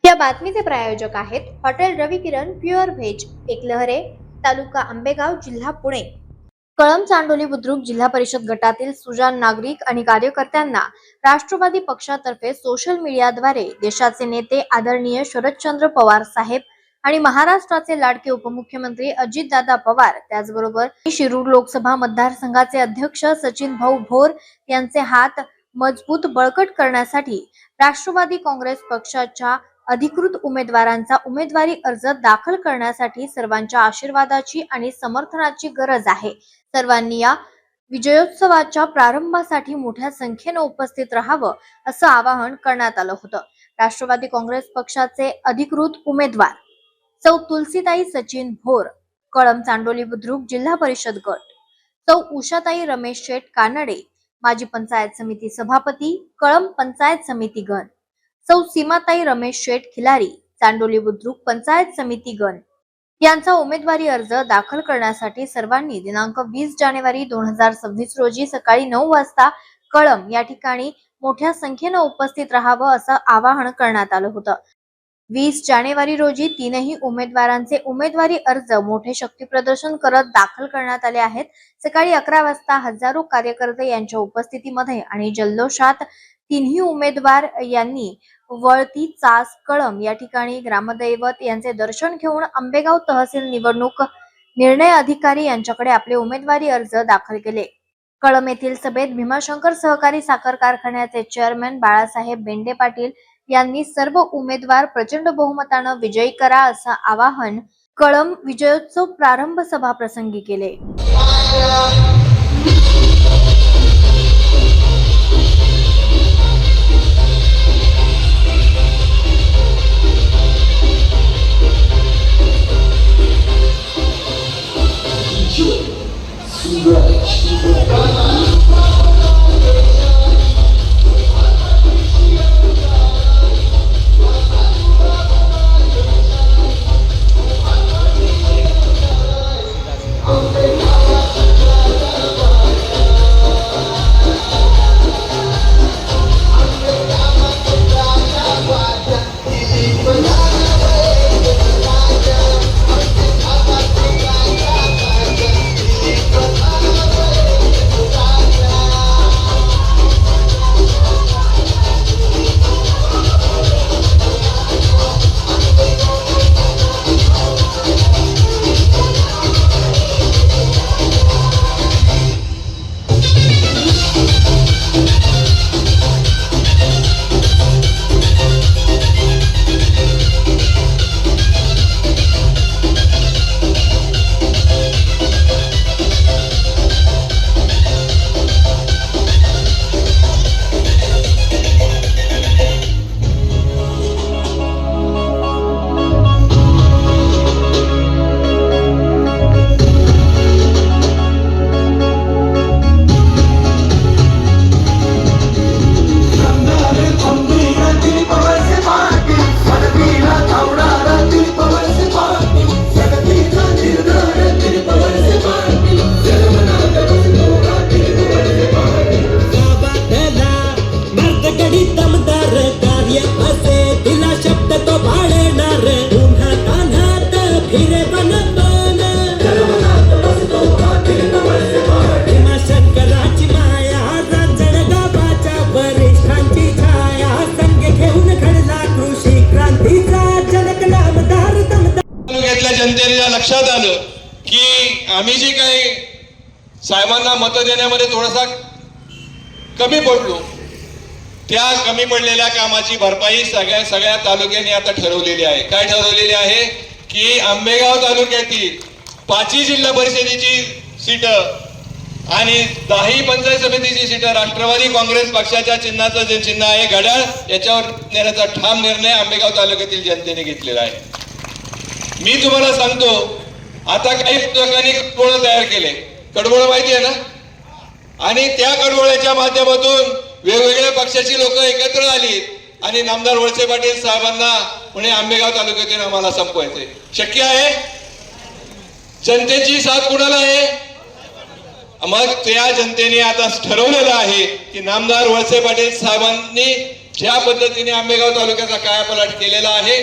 या बातमीचे प्रायोजक आहेत हॉटेल रवी किरण प्युअर व्हेज, एकलहरे, तालुका आंबेगाव, जिल्हा पुणे। कळंब चांडोली बुद्रुक जिल्हा परिषद गटातील सुजाण नागरिक आणि कार्यकर्त्यांना राष्ट्रवादी पक्षातर्फे सोशल मीडियाद्वारे देशाचे नेते आदरणीय शरदचंद्र पवार साहेब आणि महाराष्ट्राचे लाडके उपमुख्यमंत्री अजितदादा पवार, त्याचबरोबर शिरूर लोकसभा मतदारसंघाचे अध्यक्ष सचिन भाऊ भोर यांचे हात मजबूत बळकट करण्यासाठी राष्ट्रवादी काँग्रेस पक्षाच्या अधिकृत उमेदवारांचा उमेदवारी अर्ज दाखल करण्यासाठी सर्वांच्या आशीर्वादाची आणि समर्थनाची गरज आहे। सर्वांनी या विजयोत्सवाच्या प्रारंभासाठी मोठ्या संख्येने उपस्थित राहावं असं आवाहन करण्यात आलं होतं। राष्ट्रवादी काँग्रेस पक्षाचे अधिकृत उमेदवार सौ तुलसीताई सचिन भोर, कळंब चांडोली बुद्रुक जिल्हा परिषद गट, सौ उषाताई रमेश शेठ कानडे, माजी पंचायत समिती सभापती, कळंब पंचायत समिती गण, सौ सीमाताई रमेश शेठ खिलारी, चांडोली बुद्रुक पंचायत समिती गण यांचा उमेदवारी अर्ज दाखल करण्यासाठी सर्वांनी दिनांक 20 जानेवारी 2026 रोजी सकाळी 9 वाजता कळंब या ठिकाणी मोठ्या संख्येने उपस्थित राहावं असं आवाहन करण्यात आलं होतं। 20 जानेवारी रोजी तीनही उमेदवारांचे उमेदवारी अर्ज मोठे शक्ती प्रदर्शन करत दाखल करण्यात आले आहेत। सकाळी 11 वाजता हजारो कार्यकर्ते यांच्या उपस्थितीमध्ये आणि जल्लोषात तिन्ही उमेदवार यांनी वळती चास कळंब या ठिकाणी ग्रामदैवत यांचे दर्शन घेऊन आंबेगाव तहसील निवडणूक निर्णय अधिकारी यांच्याकडे आपले उमेदवारी अर्ज दाखल केले। कळंब येथील सभेत भीमाशंकर सहकारी साखर कारखान्याचे चेअरमन बाळासाहेब बेंडे पाटील यांनी सर्व उमेदवार प्रचंड बहुमतानं विजयी करा असं आवाहन कळंब विजयोत्सव प्रारंभ सभा प्रसंगी केले। जनतेला लक्षात आलं की आम्ही जे काही साहेबांना मत देण्यामध्ये थोडासा कमी पडलो, त्या कमी पडलेल्या कामाची भरपाई सगळ्या तालुक्यांनी आता ठरवलेली आहे। काय ठरवलेली आहे की आंबेगाव तालुक्यातील 5 जिल्हा परिषदेची सीट आणि 10 पंचायत समितीची सीट राष्ट्रवादी काँग्रेस पक्षाच्या चिन्हाचं जे चिन्ह आहे घड्याळ, याच्यावर नेण्याचा ठाम निर्णय आंबेगाव तालुक्यातील जनतेने घेतलेला आहे। मी तुम्हाला सांगतो, आता काही लोकांनी कडबोळ तयार केले। कडबोळ माहिती आहे ना? आणि त्या कडबोळ्याच्या माध्यमातून वेगवेगळ्या पक्षाची लोक एकत्र आली आणि नामदार वळसे पाटील साहेबांना पुणे आंबेगाव तालुक्यातून आम्हाला संपवायचे शक्य आहे? जनतेची साथ कुणाला आहे? मग त्या जनतेने आता ठरवलेलं आहे की नामदार वळसे पाटील साहेबांनी ज्या पद्धतीने आंबेगाव तालुक्याचा कायापालट केलेला आहे,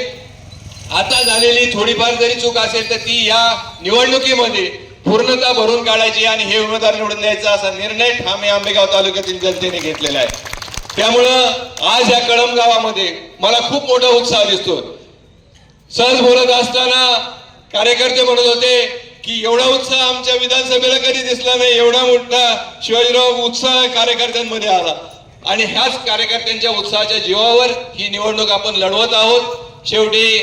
आता झालेली थोडीफार जरी चूक असेल तर ती या निवडणुकीमध्ये पूर्णतः भरून काढायची आणि हे उमेदवार निवडून द्यायचा असा निर्णय ठाम या आंबेगाव तालुक्यातील जनतेने घेतलेला आहे. त्यामुळं आज या कळंब गावामध्ये मला खूप मोठा उत्साह दिसतो. सहज बोलत असताना कार्यकर्ते म्हणत होते की एवढा उत्साह आमच्या विधानसभेला कधी दिसला नाही, एवढा मोठा शिवाजीराव उत्साह कार्यकर्त्यांमध्ये आला. आणि ह्याच कार्यकर्त्यांच्या उत्साहाच्या जीवावर ही निवडणूक आपण लढवत आहोत. शेवटी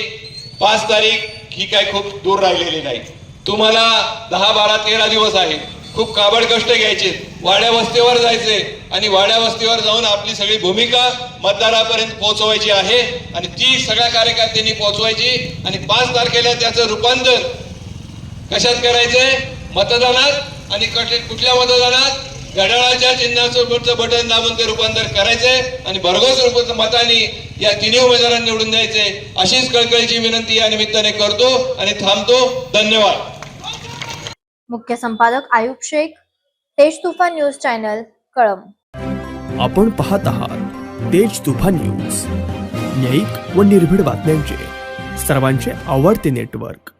5 तारीख ही काय खूप दूर राहिलेली नाही. तुम्हाला 10, 12, 13 दिवस आहे. खूप काबड कष्ट घ्यायचे, वाड्या वस्तीवर जायचे आणि वाड्या वस्तीवर जाऊन आपली सगळी भूमिका मतदारापर्यंत पोहोचवायची आहे आणि ती सगळ्या कार्यकर्त्यांनी पोहोचवायची. आणि 5 तारखेला त्याचं रूपांतर कशात करायचंय? मतदानात. आणि कुठल्या मतदानात? घड्याळाच्या चिन्हाचं बटन दाबून ते रूपांतर करायचंय आणि भरघोस मतांनी या तिन्ही उमेदवारांना निवडून द्यायचे. अशीच कळकळीची विनंती या निमित्ताने करतो आणि थांबतो. धन्यवाद. मुख्य संपादक आयुब शेख, तेज तुफान न्यूज चॅनल, कळंब. आपण पाहत आहात तेज तुफान न्यूज, न्यायिक व निर्भीड बातम्यांचे सर्वांचे आवडते नेटवर्क.